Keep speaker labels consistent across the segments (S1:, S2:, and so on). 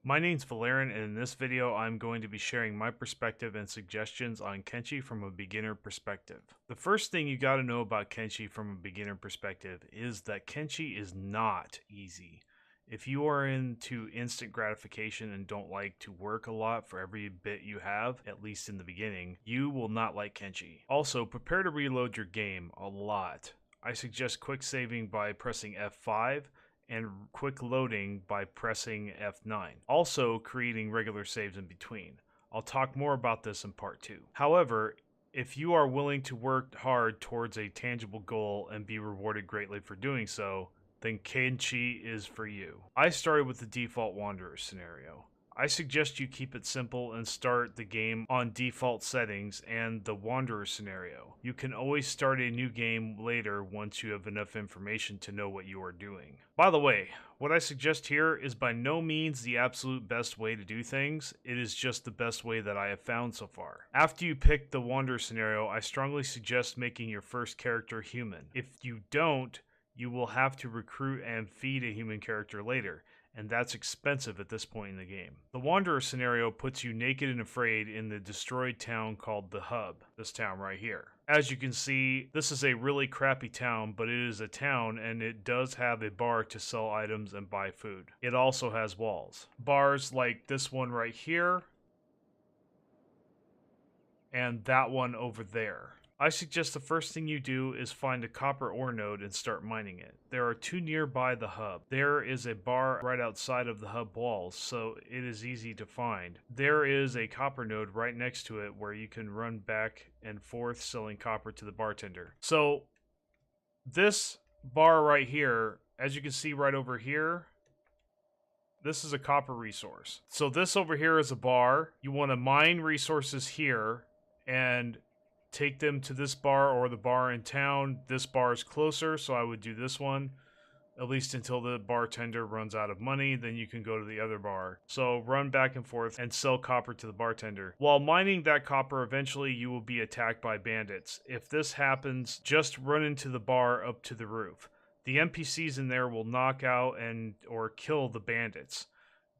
S1: My name's Valerian, and in this video I'm going to be sharing my perspective and suggestions on Kenshi from a beginner perspective. The first thing you gotta know about Kenshi from a beginner perspective is that Kenshi is not easy. If you are into instant gratification and don't like to work a lot for every bit you have, at least in the beginning, you will not like Kenshi. Also, prepare to reload your game a lot. I suggest quick saving by pressing F5 and quick loading by pressing F9. Also creating regular saves in between. I'll talk more about this in part 2. However, if you are willing to work hard towards a tangible goal and be rewarded greatly for doing so, then Kenshi is for you. I started with the default Wanderer scenario. I suggest you keep it simple and start the game on default settings and the Wanderer scenario. You can always start a new game later once you have enough information to know what you are doing. By the way, what I suggest here is by no means the absolute best way to do things, it is just the best way that I have found so far. After you pick the Wanderer scenario, I strongly suggest making your first character human. If you don't, you will have to recruit and feed a human character later, and that's expensive at this point in the game. The Wanderer scenario puts you naked and afraid in the destroyed town called the Hub, this town right here. As you can see, this is a really crappy town, but it is a town and it does have a bar to sell items and buy food. It also has walls. Bars like this one right here, and that one over there. I suggest the first thing you do is find a copper ore node and start mining it. There are two nearby the hub. There is a bar right outside of the hub walls, so it is easy to find. There is a copper node right next to it where you can run back and forth selling copper to the bartender. So this bar right here, as you can see right over here, this is a copper resource. So this over here is a bar. You want to mine resources here and take them to this bar or the bar in town. This bar is closer, so I would do this one, at least until the bartender runs out of money. Then you can go to the other bar. So run back and forth and sell copper to the bartender. While mining that copper, eventually you will be attacked by bandits. If this happens, just run into the bar up to the roof. The NPCs in there will knock out or kill the bandits.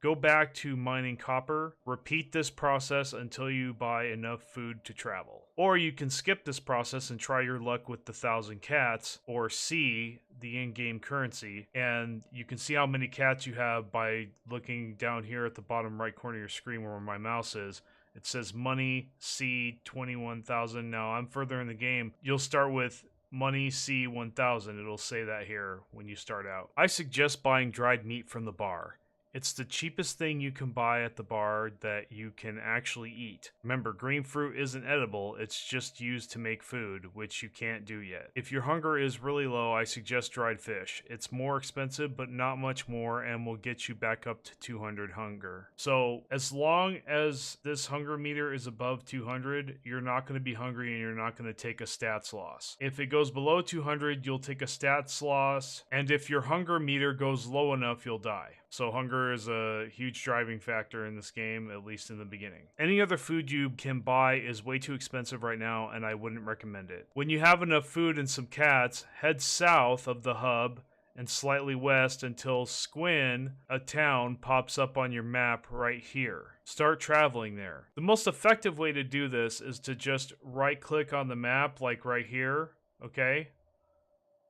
S1: Go back to mining copper, repeat this process until you buy enough food to travel. Or you can skip this process and try your luck with the 1,000 cats, or C, the in-game currency, and you can see how many cats you have by looking down here at the bottom right corner of your screen where my mouse is. It says money, C, 21,000. Now I'm further in the game. You'll start with money C 1000. It'll say that here when you start out. I suggest buying dried meat from the bar. It's the cheapest thing you can buy at the bar that you can actually eat. Remember, green fruit isn't edible, it's just used to make food, which you can't do yet. If your hunger is really low, I suggest dried fish. It's more expensive, but not much more, and will get you back up to 200 hunger. So, as long as this hunger meter is above 200, you're not going to be hungry and you're not going to take a stats loss. If it goes below 200, you'll take a stats loss, and if your hunger meter goes low enough, you'll die. So hunger is a huge driving factor in this game, at least in the beginning. Any other food you can buy is way too expensive right now, and I wouldn't recommend it. When you have enough food and some cats, head south of the hub and slightly west until Squin, a town, pops up on your map right here. Start traveling there. The most effective way to do this is to just right-click on the map, like right here, okay?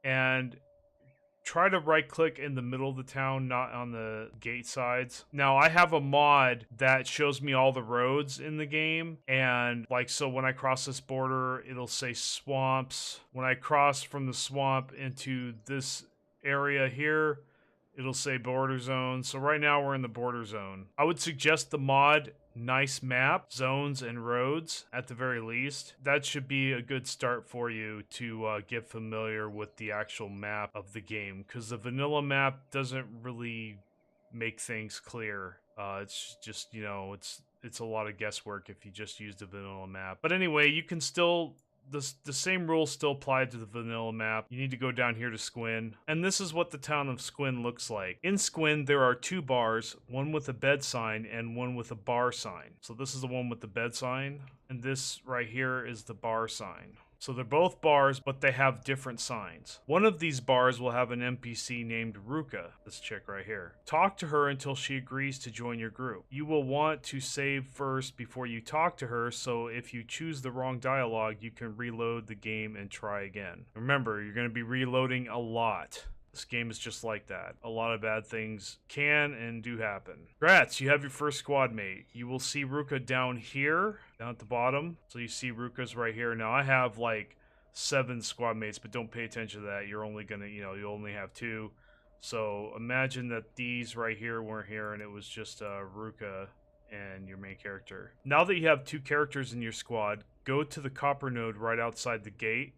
S1: And try to right click in the middle of the town, not on the gate sides. Now I have a mod that shows me all the roads in the game, and so when I cross this border, it'll say swamps. When I cross from the swamp into this area here, it'll say border zone. So right now we're in the border zone. I would suggest the mod nice map, zones, and roads at the very least. That should be a good start for you to get familiar with the actual map of the game, because the vanilla map doesn't really make things clear. It's just, it's a lot of guesswork if you just use the vanilla map. But anyway, you can still the same rules still apply to the vanilla map. You need to go down here to Squin, and this is what the town of Squin looks like. In Squin, there are two bars, one with a bed sign and one with a bar sign. So this is the one with the bed sign, and this right here is the bar sign. So they're both bars, but they have different signs. One of these bars will have an NPC named Ruka, this chick right here. Talk to her until she agrees to join your group. You will want to save first before you talk to her, so if you choose the wrong dialogue, you can reload the game and try again. Remember, you're going to be reloading a lot. This game is just like that. A lot of bad things can and do happen. Congrats, you have your first squad mate. You will see Ruka down here, down at the bottom. So you see Ruka's right here. Now I have like 7 squad mates, but don't pay attention to that. You're only gonna, you only have 2. So imagine that these right here weren't here and it was just Ruka and your main character. Now that you have 2 characters in your squad, go to the copper node right outside the gate,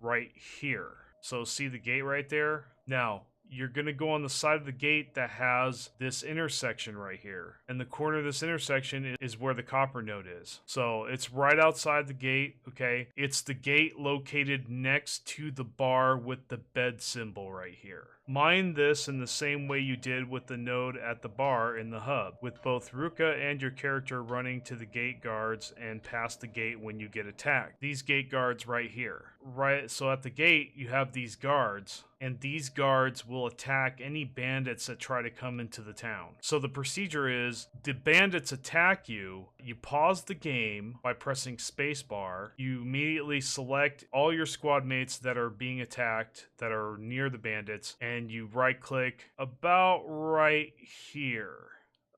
S1: right here. So see the gate right there? Now, you're going to go on the side of the gate that has this intersection right here. And the corner of this intersection is where the copper node is. So it's right outside the gate, okay? It's the gate located next to the bar with the bed symbol right here. Mine this in the same way you did with the node at the bar in the hub, with both Ruka and your character running to the gate guards and past the gate when you get attacked. These gate guards right here. Right, so at the gate you have these guards, and these guards will attack any bandits that try to come into the town. So the procedure is, the bandits attack you, you pause the game by pressing spacebar, you immediately select all your squad mates that are being attacked, that are near the bandits, and you right click about right here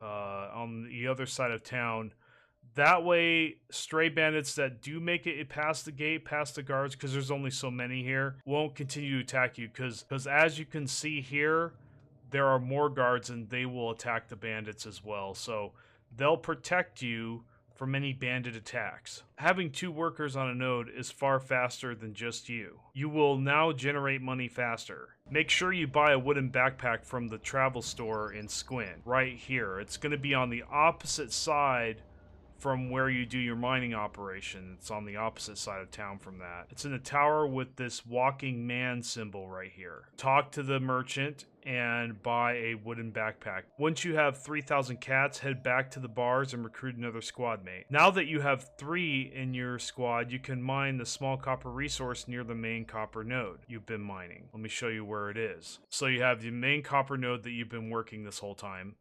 S1: on the other side of town. That way, stray bandits that do make it past the gate, past the guards, because there's only so many here, won't continue to attack you. Because as you can see here, there are more guards and they will attack the bandits as well. So they'll protect you from any bandit attacks. Having 2 workers on a node is far faster than just you. You will now generate money faster. Make sure you buy a wooden backpack from the travel store in Squin, right here. It's going to be on the opposite side from where you do your mining operation. It's on the opposite side of town from that. It's in a tower with this walking man symbol right here. Talk to the merchant and buy a wooden backpack. Once you have 3,000 cats, head back to the bars and recruit another squad mate. Now that you have 3 in your squad, you can mine the small copper resource near the main copper node you've been mining. Let me show you where it is. So you have the main copper node that you've been working this whole time,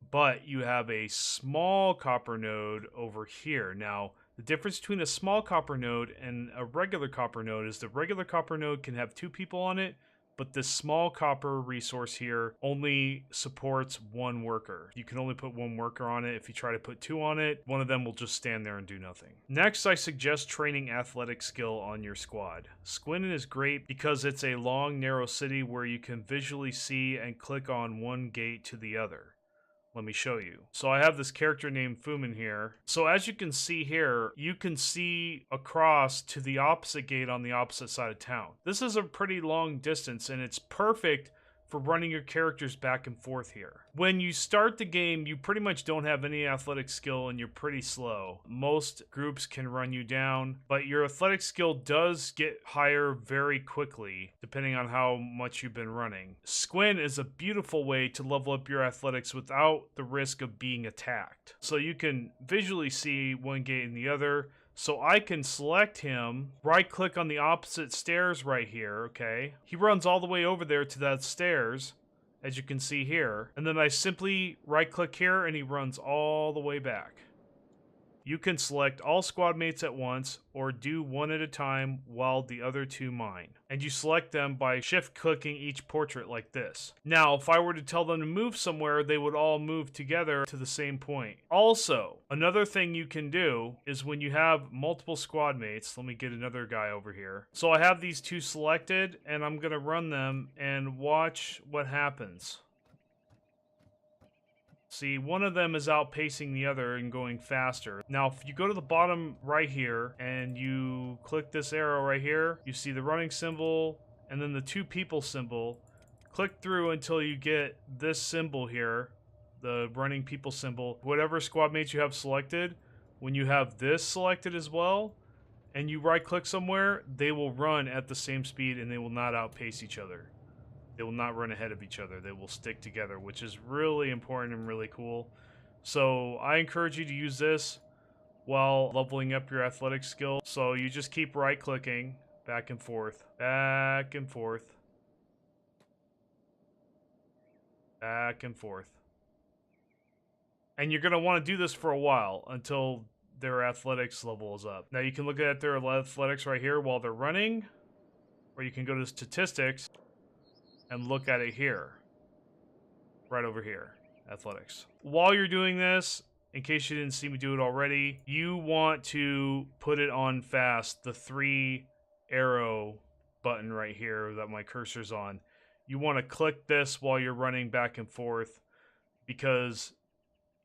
S1: but you have a small copper node over here. Now, the difference between a small copper node and a regular copper node is the regular copper node can have 2 people on it, but this small copper resource here only supports 1 worker. You can only put 1 worker on it. If you try to put 2 on it, one of them will just stand there and do nothing. Next, I suggest training athletic skill on your squad. Squintin is great because it's a long, narrow city where you can visually see and click on one gate to the other. Let me show you. So I have this character named Fumin here. So as you can see here, you can see across to the opposite gate on the opposite side of town. This is a pretty long distance and it's perfect for running your characters back and forth here. When you start the game, you pretty much don't have any athletic skill and you're pretty slow. Most groups can run you down, but your athletic skill does get higher very quickly, depending on how much you've been running. Squin is a beautiful way to level up your athletics without the risk of being attacked. So you can visually see one gate and the other. So I can select him, right click on the opposite stairs right here, okay? He runs all the way over there to that stairs, as you can see here. And then I simply right click here and he runs all the way back. You can select all squad mates at once or do one at a time while the other 2 mine. And you select them by shift clicking each portrait like this. Now, if I were to tell them to move somewhere, they would all move together to the same point. Also, another thing you can do is when you have multiple squad mates, let me get another guy over here. So I have these 2 selected and I'm gonna run them and watch what happens. See, one of them is outpacing the other and going faster. Now, if you go to the bottom right here and you click this arrow right here, you see the running symbol and then the 2 people symbol. Click through until you get this symbol here, the running people symbol. Whatever squad mates you have selected, when you have this selected as well, and you right click somewhere, they will run at the same speed and they will not outpace each other. They will not run ahead of each other. They will stick together, which is really important and really cool. So I encourage you to use this. while leveling up your athletics skill. So you just keep right clicking back and forth, back and forth, back and forth. And you're going to want to do this for a while until their athletics level is up. Now you can look at their athletics right here while they're running, or you can go to statistics and look at it here, right over here, athletics. While you're doing this, in case you didn't see me do it already, you want to put it on fast, the 3 arrow button right here that my cursor's on. You want to click this while you're running back and forth because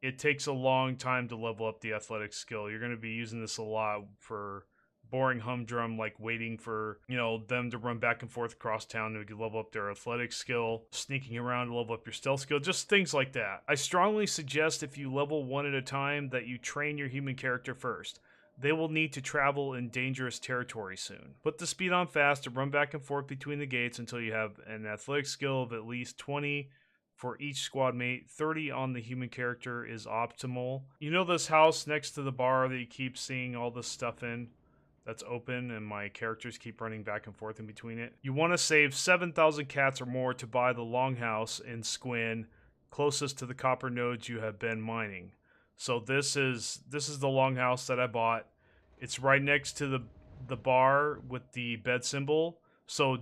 S1: it takes a long time to level up the athletic skill. You're going to be using this a lot for boring humdrum, like waiting for, you know, them to run back and forth across town to level up their athletic skill, sneaking around to level up your stealth skill, just things like that. I strongly suggest if you level one at a time that you train your human character first. They will need to travel in dangerous territory soon. Put the speed on fast to run back and forth between the gates until you have an athletic skill of at least 20 for each squad mate. 30 on the human character is optimal. You know this house next to the bar that you keep seeing all this stuff in? That's open and my characters keep running back and forth in between it. You want to save 7,000 cats or more to buy the longhouse in Squin closest to the copper nodes you have been mining. So this is the longhouse that I bought. It's right next to the bar with the bed symbol. So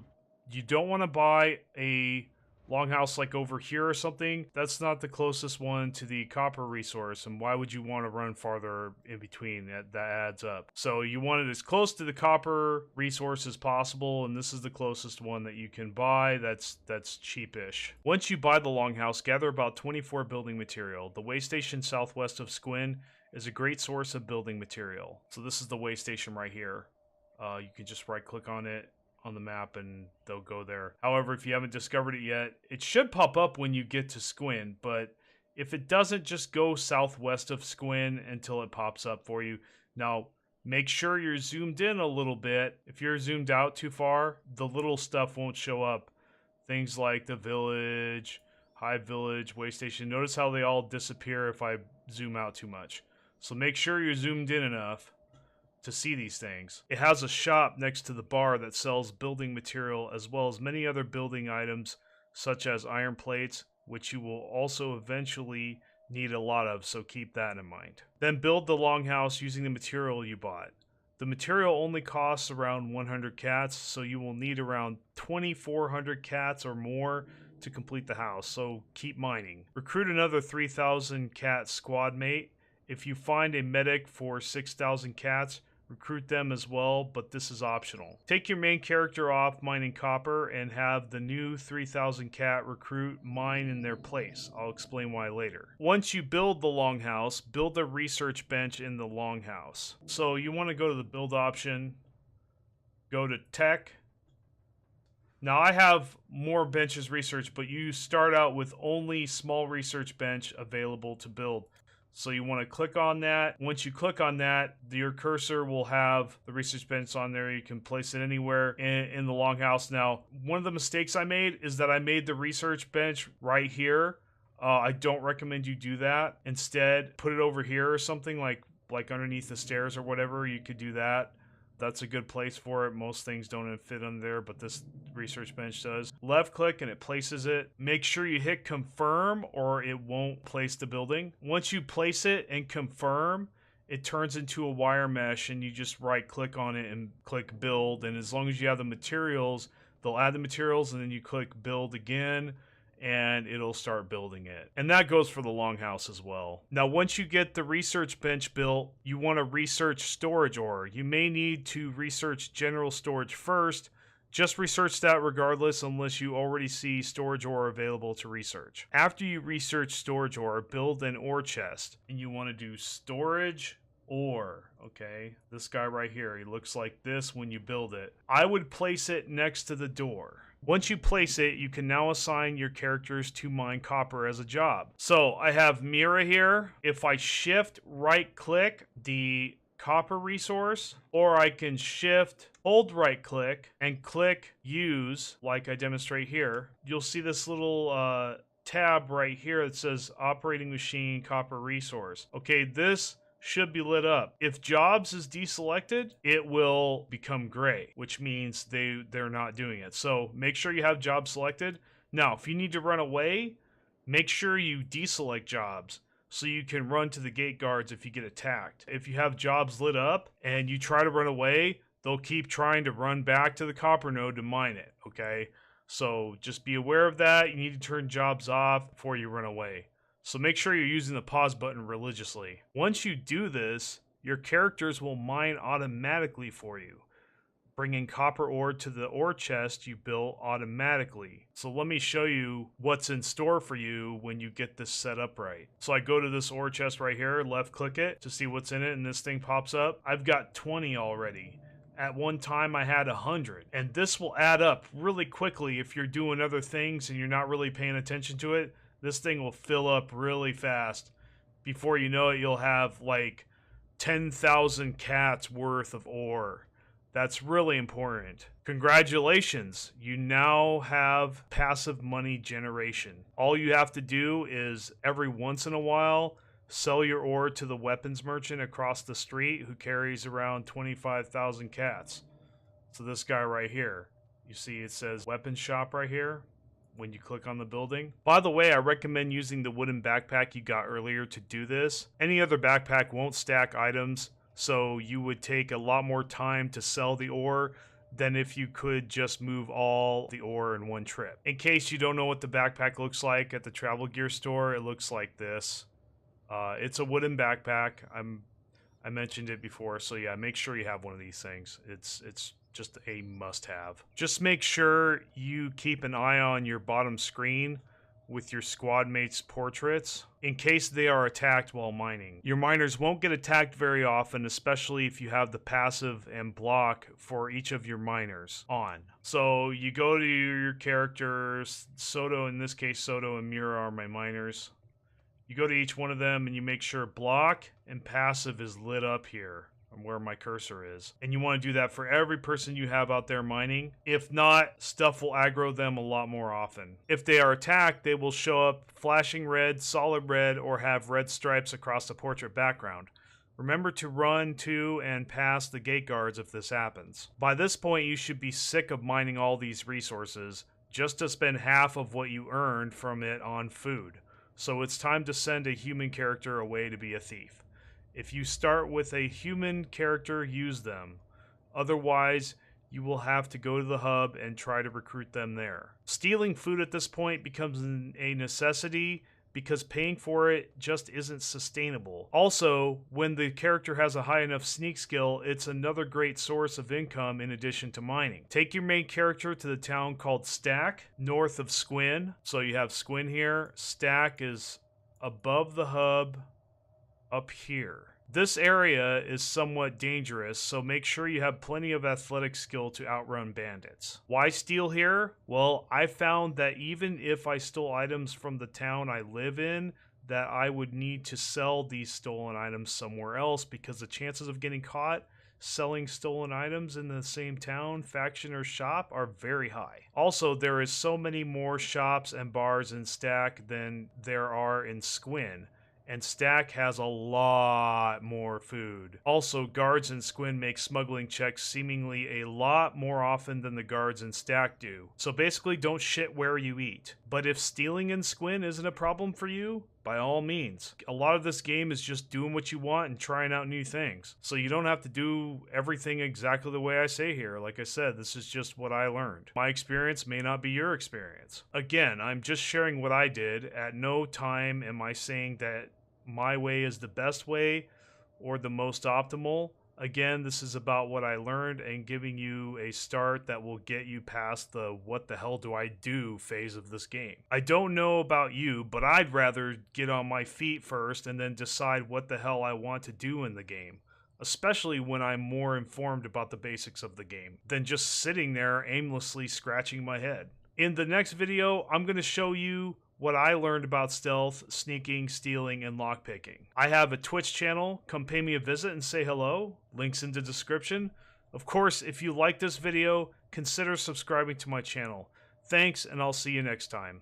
S1: you don't want to buy a longhouse like over here or something. That's not the closest one to the copper resource, and why would you want to run farther in between? That adds up. So you want it as close to the copper resource as possible, and this is the closest one that you can buy that's cheapish. Once you buy the longhouse, gather about 24 building material. The way station southwest of Squin is a great source of building material. So this is the way station right here. You can just right click on it on the map and they'll go there. However, if you haven't discovered it yet, it should pop up when you get to Squin, but if it doesn't, just go southwest of Squin until it pops up for you. Now, make sure you're zoomed in a little bit. If you're zoomed out too far, the little stuff won't show up. Things like the village, Hive Village, way station. Notice how they all disappear if I zoom out too much. So make sure you're zoomed in enough to see these things. It has a shop next to the bar that sells building material as well as many other building items such as iron plates, which you will also eventually need a lot of, so keep that in mind. Then build the longhouse using the material you bought. The material only costs around 100 cats, so you will need around 2,400 cats or more to complete the house, so keep mining. Recruit another 3,000 cat squad mate. If you find a medic for 6,000 cats, recruit them as well, but this is optional. Take your main character off mining copper and have the new 3,000 cat recruit mine in their place. I'll explain why later. Once you build the longhouse, build a research bench in the longhouse. So you want to go to the build option, go to tech. Now I have more benches research, but you start out with only small research bench available to build. So you want to click on that. Once you click on that, your cursor will have the research bench on there. You can place it anywhere in the longhouse. Now, one of the mistakes I made is that I made the research bench right here. I don't recommend you do that. Instead, put it over here or something like underneath the stairs or whatever. You could do that. That's a good place for it. Most things don't fit under there, but this research bench does. Left click and it places it. Make sure you hit confirm or it won't place the building. Once you place it and confirm, it turns into a wire mesh and you just right click on it and click build. And as long as you have the materials, they'll add the materials and then you click build again and it'll start building it. And that goes for the longhouse as well. Now, once you get the research bench built, you want to research storage ore. You may need to research general storage first. Just research that regardless unless you already see storage ore available to research. After you research storage ore, build an ore chest. And you want to do storage ore, okay? This guy right here, he looks like this when you build it. I would place it next to the door. Once you place it, you can now assign your characters to mine copper as a job. So I have Mira here. If I shift right click the copper resource, or I can shift, hold right click and click use like I demonstrate here, you'll see this little tab right here that says operating machine copper resource. Okay, this should be lit up. If jobs is deselected, it will become gray, which means they're not doing it. So make sure you have jobs selected. Now, if you need to run away, make sure you deselect jobs so you can run to the gate guards if you get attacked. If you have jobs lit up and you try to run away, they'll keep trying to run back to the copper node to mine it, okay? So just be aware of that. You need to turn jobs off before you run away. So make sure you're using the pause button religiously. Once you do this, your characters will mine automatically for you, bringing copper ore to the ore chest you built automatically. So let me show you what's in store for you when you get this set up right. So I go to this ore chest right here, left click it to see what's in it, and this thing pops up. I've got 20 already. At one time I had 100, and this will add up really quickly if you're doing other things and you're not really paying attention to it. This thing will fill up really fast. Before you know it, you'll have like 10,000 cats worth of ore. That's really important. Congratulations, you now have passive money generation. All you have to do is every once in a while sell your ore to the weapons merchant across the street who carries around 25,000 cats. So this guy right here, you see it says weapons shop right here when you click on the building. By the way, I recommend using the wooden backpack you got earlier to do this. Any other backpack won't stack items, so you would take a lot more time to sell the ore than if you could just move all the ore in one trip. In case you don't know what the backpack looks like at the travel gear store, it looks like this. It's a wooden backpack. I mentioned it before, so yeah, make sure you have one of these things. It's just a must-have. Just make sure you keep an eye on your bottom screen with your squad mates' portraits in case they are attacked while mining. Your miners won't get attacked very often, especially if you have the passive and block for each of your miners on. So you go to your characters, Soto, in this case Soto and Mira are my miners. You go to each one of them and you make sure block and passive is lit up here where my cursor is. And you want to do that for every person you have out there mining. If not, stuff will aggro them a lot more often. If they are attacked, they will show up flashing red, solid red, or have red stripes across the portrait background. Remember to run to and past the gate guards if this happens. By this point, you should be sick of mining all these resources just to spend half of what you earned from it on food. So it's time to send a human character away to be a thief. If you start with a human character, use them. Otherwise, you will have to go to the hub and try to recruit them there. Stealing food at this point becomes a necessity because paying for it just isn't sustainable. Also, when the character has a high enough sneak skill, it's another great source of income in addition to mining. Take your main character to the town called Stack, north of Squin. So you have Squin here. Stack is above the hub, up here. This area is somewhat dangerous, so make sure you have plenty of athletic skill to outrun bandits. Why steal here? Well, I found that even if I stole items from the town I live in, that I would need to sell these stolen items somewhere else because the chances of getting caught selling stolen items in the same town, faction, or shop are very high. Also, there is so many more shops and bars in Stack than there are in Squin. And Stack has a lot more food. Also, guards in Squin make smuggling checks seemingly a lot more often than the guards in Stack do. So basically, don't shit where you eat. But if stealing in Squin isn't a problem for you, by all means. A lot of this game is just doing what you want and trying out new things. So you don't have to do everything exactly the way I say here. Like I said, this is just what I learned. My experience may not be your experience. Again, I'm just sharing what I did. At no time am I saying that my way is the best way or the most optimal. Again, this is about what I learned and giving you a start that will get you past the what the hell do I do phase of this game. I don't know about you, but I'd rather get on my feet first and then decide what the hell I want to do in the game, especially when I'm more informed about the basics of the game than just sitting there aimlessly scratching my head. In the next video, I'm going to show you what I learned about stealth, sneaking, stealing, and lockpicking. I have a Twitch channel. Come pay me a visit and say hello. Links in the description. Of course, if you like this video, consider subscribing to my channel. Thanks, and I'll see you next time.